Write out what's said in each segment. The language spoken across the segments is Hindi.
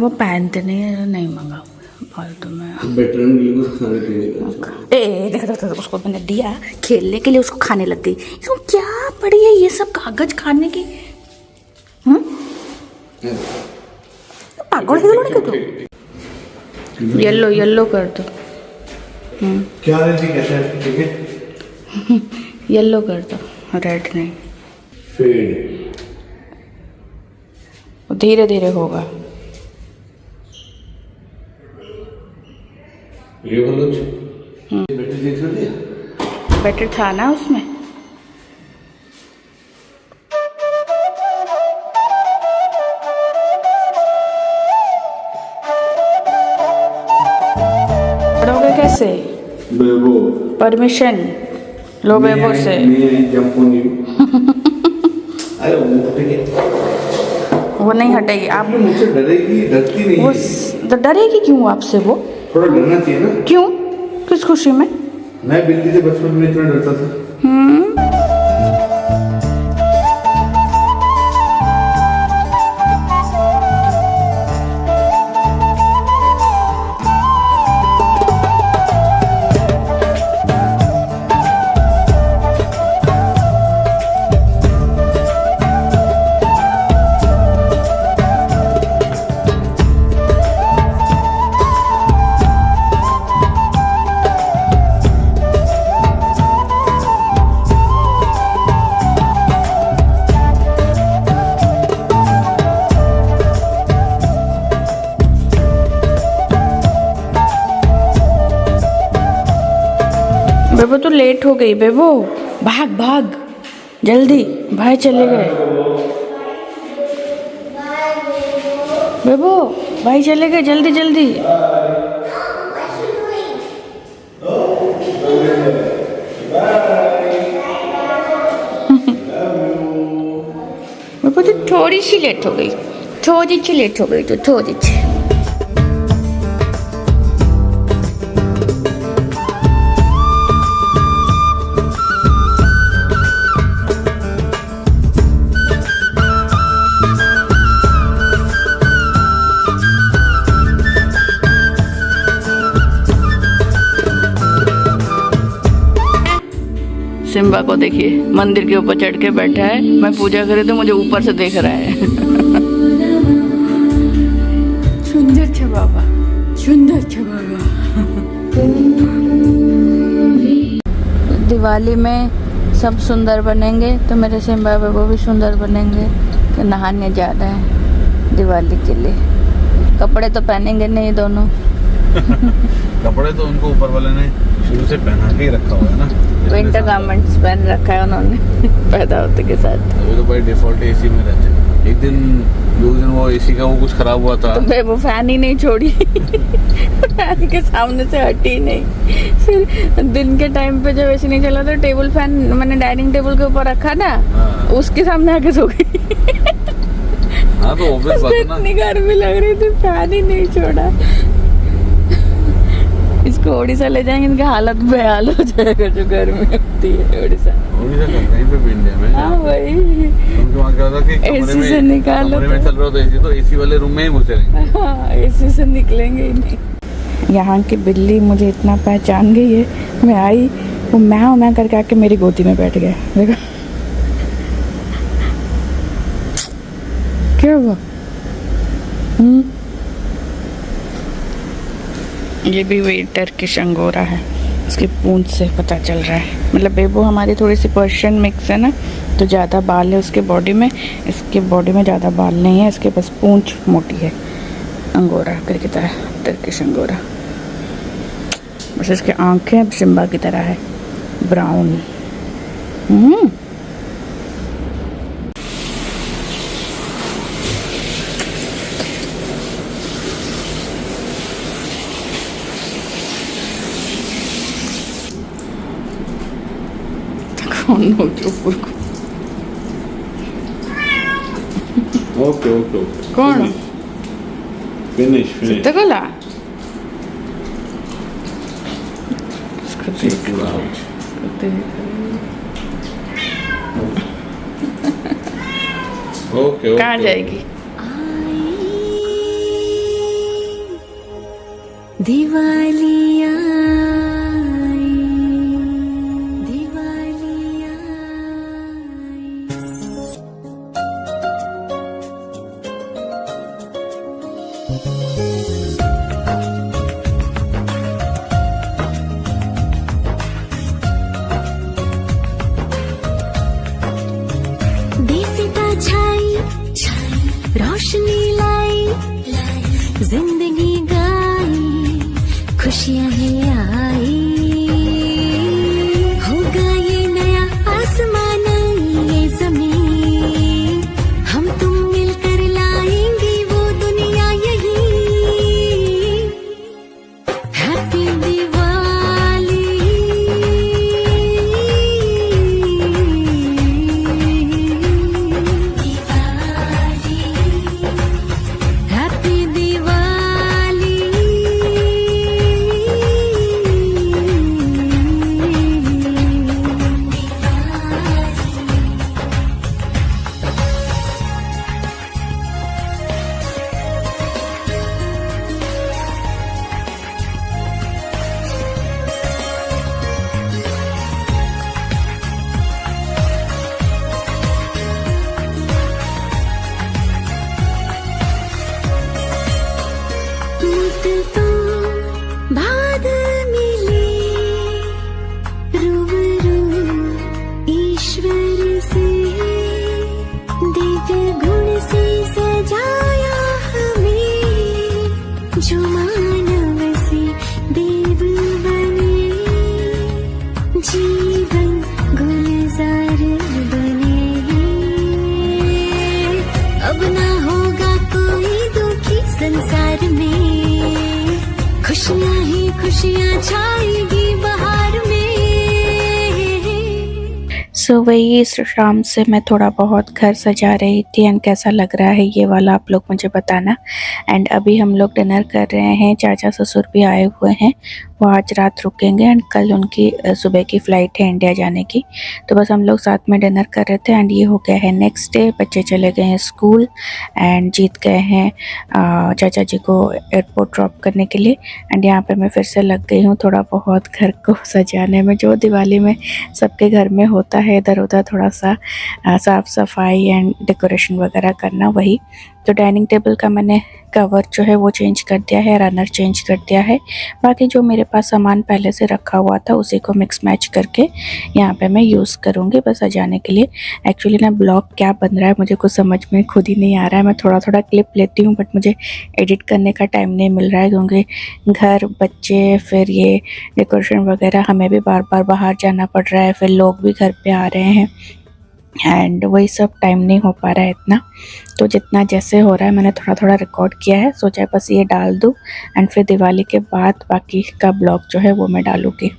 वो पहनते नहीं है, नहीं मंगाऊंगा फालतू में। देखो उसको मैंने दिया खेलने के लिए, उसको खाने लग गई। इसको क्या पड़ी है ये सब कागज खाने की? पागल है तो येलो येलो कर दो। क्या कैसे ठीक है? येलो कर दो, रेड नहीं। फेड धीरे धीरे होगा। ये बोलो बैटरी चेंज कर दिया? बैटरी था ना उसमें। पढ़ोगे कैसे? बेबो परमिशन लो बेबो से। Jump on you. अरे वो नहीं हटेगी। आप मुझसे डरेगी? डरती नहीं वो है। डरेगी क्यों आपसे? वो थोड़ा डरना चाहिए ना। क्यों? किस खुशी में? मैं बिल्ली से बचपन में इतना डरता था। बेबो तो लेट हो गई। बेबो भाग भाग जल्दी, भाई चले गए। बेबो भाई चले गए, जल्दी जल्दी। बेबो तो थोड़ी सी लेट हो गई, थोड़ी सी लेट हो गई, तो थोड़ी सी। सिम्बा को देखिए, मंदिर के ऊपर चढ़ के बैठा है। मैं पूजा करे तो मुझे ऊपर से देख रहा है। सुंदर छे बाबा, सुंदर छे बाबा। दिवाली में सब सुंदर बनेंगे तो मेरे सिम्बा वो भी सुंदर बनेंगे। तो नहाने जा रहे हैं दिवाली के लिए। कपड़े तो पहनेंगे नहीं दोनों। कपड़े तो उनको ऊपर वाले ने शुरू से पहना के ही रखा हुआ है ना। विंटर गारमेंट्स पहन रखा है उन्होंने पैदा होते के साथ। वो तो भाई डिफॉल्ट एसी में रहते हैं। एक दिन वो एसी का वो कुछ खराब हुआ था तो वो फैन ही नहीं छोड़ी। फैन के सामने से हटी नहीं। फिर दिन के टाइम पे जब एसी नहीं चला तो टेबल फैन मैंने डाइनिंग टेबल के ऊपर रखा ना। हाँ। उसके सामने आके सो गई। हाँ तो ऑब्वियस बात है ना। इतनी गर्मी लग रही थी, फैन ही नहीं छोड़ा। इसको उड़ीसा ले जाएंगे, इनकी हालत बेहाल हो जाएगा जो गर्मी होती है उड़ीसा कहीं पे भी इंडिया में। हाँ वही। उनके वहाँ क्या होता कि एसी से निकालो, कमरे में चल रहा होता एसी, तो एसी वाले रूम में ही घुसे रहेंगे। हाँ एसी से निकलेंगे ही नहीं। यहाँ की बिल्ली मुझे इतना पहचान गई है, मैं आई वो मैं करके आके मेरी गोदी में बैठ गया। देखो क्या हुआ। ये भी वही टर्किश अंगोरा है, इसकी पूंछ से पता चल रहा है। मतलब बेबो हमारी थोड़ी सी पर्शियन मिक्स है ना, तो ज़्यादा बाल है उसके बॉडी में। इसके बॉडी में ज़्यादा बाल नहीं है, इसके बस पूंछ मोटी है। अंगोरा करके तरह, टर्किश अंगोरा। बस इसके आँखें सिम्बा की तरह है, ब्राउन। ओके कौन फिनिश गला ओके कहाँ जाएगी? दिवाली आई, दिवाली आई। देवता छाई रोशनी लाई, जिंदगी गाई, खुशियां ही आई। होगा ये नया आसमान, ये जमीन, हम तुम मिलकर लाएंगे वो दुनिया यही। Happy Diwali, happy Diwali. टूट तो बाद मिले रूबरू ईश्वर से, दिव्य गुण से सजाया हमें, जो मानव से देव बने, जीवन गुलजार बने। अब ना होगा कोई दुखी संसार में, खुशियां ही खुशियां छाएगी बहार में। सो वही शाम से मैं थोड़ा बहुत घर सजा रही थी एंड कैसा लग रहा है ये वाला आप लोग मुझे बताना। एंड अभी हम लोग डिनर कर रहे हैं, चाचा ससुर भी आए हुए हैं, वो आज रात रुकेंगे एंड कल उनकी सुबह की फ़्लाइट है इंडिया जाने की। तो बस हम लोग साथ में डिनर कर रहे थे एंड ये हो गया है नेक्स्ट डे। बच्चे चले गए हैं स्कूल एंड जीत गए हैं चाचा जी को एयरपोर्ट ड्रॉप करने के लिए। एंड यहाँ पे मैं फिर से लग गई हूँ थोड़ा बहुत घर को सजाने में, जो दिवाली में सबके घर में होता है, इधर उधर थोड़ा सा साफ़ सफाई एंड डेकोरेशन वगैरह करना वही। तो डाइनिंग टेबल का मैंने कवर जो है वो चेंज कर दिया है, रनर चेंज कर दिया है। बाकी जो मेरे पास सामान पहले से रखा हुआ था उसी को मिक्स मैच करके यहाँ पे मैं यूज़ करूँगी बस सजाने के लिए। एक्चुअली ना ब्लॉग क्या बन रहा है मुझे कुछ समझ में खुद ही नहीं आ रहा है। मैं थोड़ा थोड़ा क्लिप लेती हूँ बट मुझे एडिट करने का टाइम नहीं मिल रहा है, क्योंकि घर, बच्चे, फिर ये डेकोरेशन वगैरह हमें भी बार बार बाहर जाना पड़ रहा है, फिर लोग भी घर पे आ रहे हैं एंड वही सब टाइम नहीं हो पा रहा है इतना। तो जितना जैसे हो रहा है मैंने थोड़ा थोड़ा रिकॉर्ड किया है, सोचा बस ये डाल दूँ एंड फिर दिवाली के बाद बाकी का ब्लॉग जो है वो मैं डालूँगी।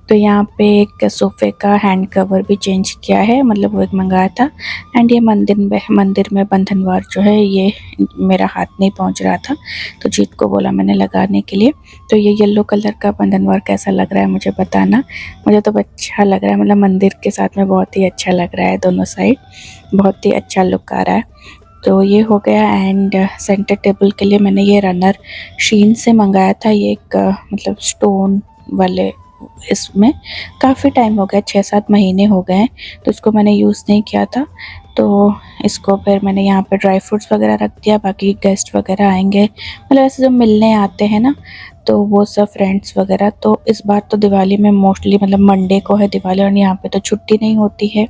तो यहाँ पे एक सोफ़े का हैंड कवर भी चेंज किया है, मतलब वो एक मंगाया था। एंड ये मंदिर में बंधनवार जो है ये मेरा हाथ नहीं पहुँच रहा था, तो जीत को बोला मैंने लगाने के लिए। तो ये येलो कलर का बंधनवार कैसा लग रहा है मुझे बताना। मुझे तो अच्छा लग रहा है, मतलब मंदिर के साथ में बहुत ही अच्छा लग रहा है, दोनों साइड बहुत ही अच्छा लुक आ रहा है। तो ये हो गया। एंड सेंटर टेबल के लिए मैंने ये रनर शीन से मंगाया था, ये एक मतलब स्टोन वाले, इसमें काफ़ी टाइम हो गया, 6-7 महीने हो गए हैं, तो इसको मैंने यूज़ नहीं किया था। तो इसको फिर मैंने यहाँ पे ड्राई फ्रूट्स वगैरह रख दिया, बाकी गेस्ट वगैरह आएंगे, मतलब ऐसे जो मिलने आते हैं ना, तो वो सब फ्रेंड्स वगैरह। तो इस बार तो दिवाली में मोस्टली मतलब मंडे को है दिवाली और यहाँ पे तो छुट्टी नहीं होती है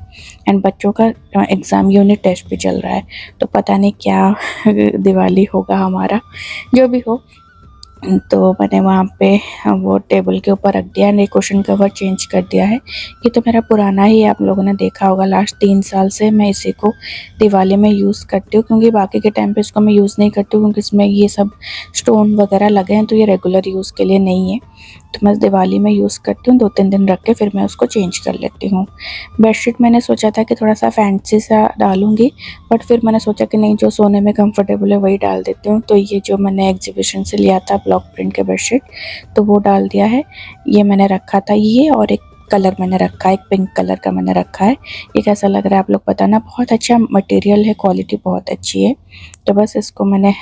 एंड बच्चों का एग्ज़ाम यूनिट टेस्ट भी चल रहा है, तो पता नहीं क्या दिवाली होगा हमारा, जो भी हो। तो मैंने वहाँ पे वो टेबल के ऊपर रख दिया, ने कुशन कवर चेंज कर दिया है। ये तो मेरा पुराना ही, आप लोगों ने देखा होगा, लास्ट 3 साल से मैं इसी को दिवाली में यूज़ करती हूँ, क्योंकि बाकी के टाइम पे इसको मैं यूज़ नहीं करती हूँ, क्योंकि इसमें ये सब स्टोन वगैरह लगे हैं, तो ये रेगुलर यूज़ के लिए नहीं है। तो मैं दिवाली में यूज़ करती हूँ, 2-3 दिन रख के फिर मैं उसको चेंज कर लेती हूँ। बेडशीट मैंने सोचा था कि थोड़ा सा फैंसी सा डालूँगी, बट फिर मैंने सोचा कि नहीं, जो सोने में कंफर्टेबल है वही डाल देती हूँ। तो ये जो मैंने एग्जीबिशन से लिया था ब्लॉक प्रिंट के बेडशीट, तो वो डाल दिया है। ये मैंने रखा था, ये और एक कलर मैंने रखा है, एक पिंक कलर का मैंने रखा है। ये कैसा लग रहा है आप लोग बताना। बहुत अच्छा मटेरियल है, क्वालिटी बहुत अच्छी है। तो बस इसको मैंने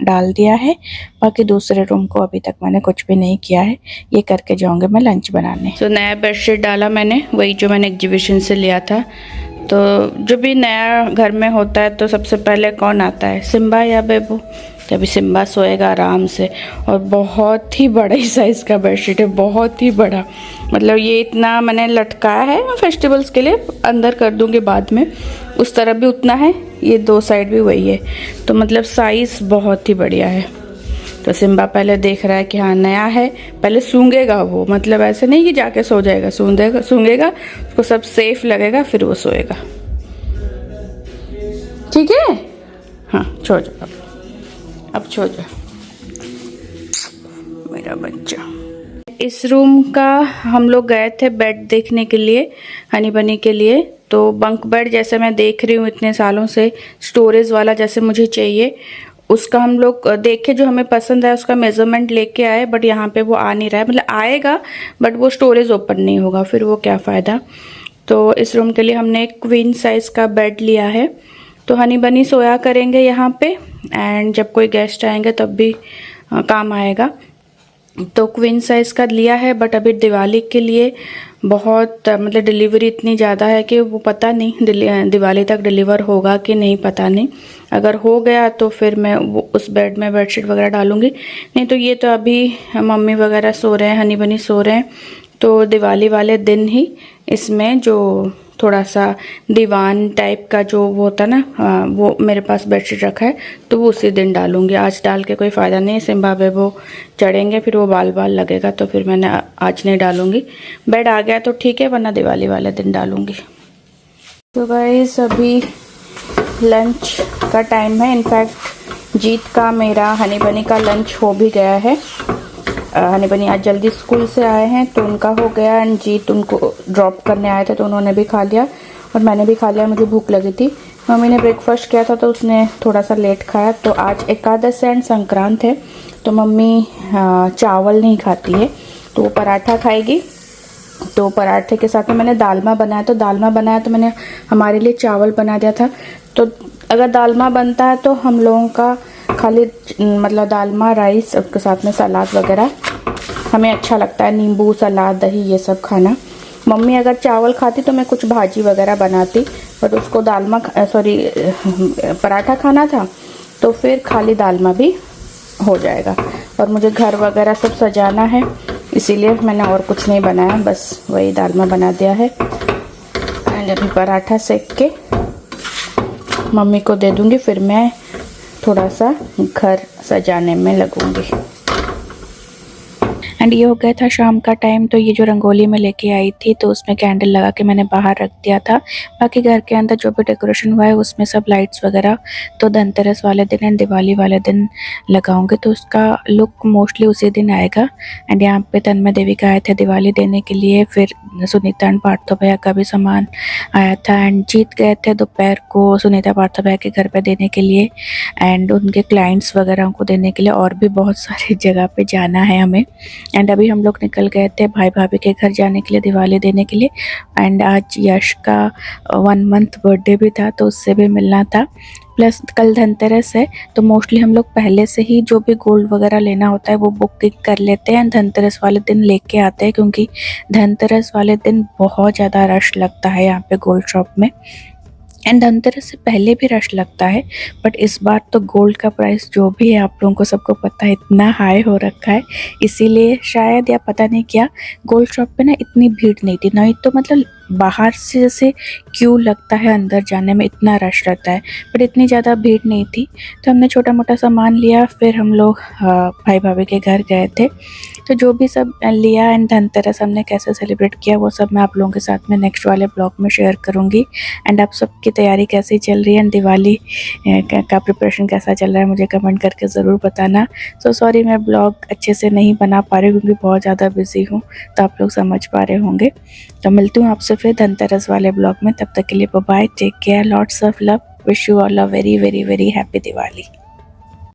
डाल दिया है। बाकी दूसरे रूम को अभी तक मैंने कुछ भी नहीं किया है, ये करके जाऊँगी मैं लंच बनाने। तो नया बेडशीट डाला मैंने, वही जो मैंने एग्जीबिशन से लिया था। तो जो भी नया घर में होता है तो सबसे पहले कौन आता है, सिम्बा या बेबू। तो अभी सिम्बा सोएगा आराम से। और बहुत ही बड़ा ही साइज़ का बेडशीट है, बहुत ही बड़ा। मतलब ये इतना मैंने लटकाया है, मैं फेस्टिवल्स के लिए अंदर कर दूंगी बाद में। उस तरफ भी उतना है, ये दो साइड भी वही है। तो मतलब साइज़ बहुत ही बढ़िया है। तो सिम्बा पहले देख रहा है कि हाँ नया है, पहले सूंघेगा वो, मतलब ऐसे नहीं कि जाके सो जाएगा, सूंघेगा, उसको सब सेफ लगेगा फिर वो सोएगा। ठीक है, हाँ सो जाओ अब सो जाओ मेरा बच्चा। इस रूम का हम लोग गए थे बेड देखने के लिए, हनी बनी के लिए। तो बंक बेड जैसे मैं देख रही हूँ इतने सालों से, स्टोरेज वाला जैसे मुझे चाहिए, उसका हम लोग देखे, जो हमें पसंद है उसका मेज़रमेंट लेके आए। बट यहाँ पे वो आ नहीं रहा है, मतलब आएगा बट वो स्टोरेज ओपन नहीं होगा, फिर वो क्या फ़ायदा। तो इस रूम के लिए हमने एक क्वीन साइज़ का बेड लिया है। तो हनी बनी सोया करेंगे यहाँ पे, एंड जब कोई गेस्ट आएंगे तब भी काम आएगा। तो क्वीन साइज़ का लिया है। बट अभी दिवाली के लिए बहुत मतलब डिलीवरी इतनी ज़्यादा है कि वो पता नहीं दिवाली तक डिलीवर होगा कि नहीं, पता नहीं। अगर हो गया तो फिर मैं वो उस बेड में बेडशीट वगैरह डालूंगी, नहीं तो ये तो अभी मम्मी वगैरह सो रहे हैं, हनी बनी सो रहे हैं। तो दिवाली वाले दिन ही इसमें जो थोड़ा सा दीवान टाइप का जो वो होता ना, वो मेरे पास बेडशीट रखा है, तो वो उसी दिन डालूंगी। आज डाल के कोई फ़ायदा नहीं है, सिम्बा बेबो चढ़ेंगे फिर वो बाल बाल लगेगा, तो फिर मैंने आज नहीं डालूंगी। बेड आ गया तो ठीक है, वरना दिवाली वाले दिन डालूंगी। तो गाइस अभी लंच का टाइम है। इनफैक्ट जीत का, मेरा, हनी बनी का लंच हो भी गया है। हनी बनी आज जल्दी स्कूल से आए हैं तो उनका हो गया, एंड जीत उनको ड्रॉप करने आए थे तो उन्होंने भी खा लिया और मैंने भी खा लिया। मुझे भूख लगी थी। मम्मी ने ब्रेकफास्ट किया था तो उसने थोड़ा सा लेट खाया। तो आज एकादश एंड संक्रांत है तो मम्मी चावल नहीं खाती है, तो वो पराठा खाएगी। तो पराठे के साथ में मैंने दालमा बनाया। तो मैंने हमारे लिए चावल बना दिया था। तो अगर दालमा बनता है तो हम लोगों का खाली मतलब दालमा राइस, उसके साथ में सलाद वगैरह हमें अच्छा लगता है, नींबू सलाद दही ये सब खाना। मम्मी अगर चावल खाती तो मैं कुछ भाजी वगैरह बनाती, बट उसको पराठा खाना था तो फिर खाली दालमा भी हो जाएगा। और मुझे घर वगैरह सब सजाना है, इसीलिए मैंने और कुछ नहीं बनाया, बस वही दालमा बना दिया है। एंड अभी पराठा सेक के मम्मी को दे दूँगी, फिर मैं थोड़ा सा घर सजाने में लगूंगी। एंड ये हो गया था शाम का टाइम। तो ये जो रंगोली में लेके आई थी तो उसमें कैंडल लगा के मैंने बाहर रख दिया था। बाकी घर के अंदर जो भी डेकोरेशन हुआ है उसमें सब लाइट्स वगैरह तो धनतेरस वाले दिन एंड दिवाली वाले दिन लगाऊंगे, तो उसका लुक मोस्टली उसी दिन आएगा। एंड यहाँ पे तन्मय देवी का आए थे दिवाली देने के लिए, फिर सुनीता एंड पार्थो भैया का भी सामान आया था। एंड जीत गए थे दोपहर को सुनीता पार्थो भैया के घर पे देने के लिए, एंड उनके क्लाइंट्स वगैरह को देने के लिए, और भी बहुत सारी जगह पे जाना है हमें। एंड अभी हम लोग निकल गए थे भाई भाभी के घर जाने के लिए दिवाली देने के लिए। एंड आज यश का 1 मंथ बर्थडे भी था तो उससे भी मिलना था। प्लस कल धनतेरस है तो मोस्टली हम लोग पहले से ही जो भी गोल्ड वगैरह लेना होता है वो बुकिंग कर लेते हैं, धनतेरस वाले दिन लेके आते हैं, क्योंकि धनतेरस वाले दिन बहुत ज़्यादा रश लगता है यहाँ पे गोल्ड शॉप में। एंड धनतेरस से पहले भी रश लगता है, बट इस बार तो गोल्ड का प्राइस जो भी है आप लोगों को सबको पता है इतना हाई हो रखा है, इसीलिए शायद या पता नहीं क्या गोल्ड शॉप पे ना इतनी भीड़ नहीं थी। नहीं तो मतलब बाहर से जैसे क्यों लगता है अंदर जाने में, इतना रश रहता है, बट इतनी ज़्यादा भीड़ नहीं थी। तो हमने छोटा मोटा सामान लिया, फिर हम लोग भाई भाभी के घर गए थे। तो जो भी सब लिया एंड धनतेरस हमने कैसे सेलिब्रेट किया वो सब मैं आप लोगों के साथ में नेक्स्ट वाले ब्लॉग में शेयर करूँगी। एंड आप सबकी तैयारी कैसी चल रही है एंड दिवाली का प्रिपरेशन कैसा चल रहा है मुझे कमेंट करके ज़रूर बताना। सो सॉरी मैं ब्लॉग अच्छे से नहीं बना पा रही क्योंकि बहुत ज़्यादा बिजी हूँ, तो आप लोग समझ पा रहे होंगे। तो मिलती हूँ आपसे फिर धनतेरस वाले ब्लॉग में, तब तक के लिए bye, take care, lots of love, wish you all a very very very happy Diwali.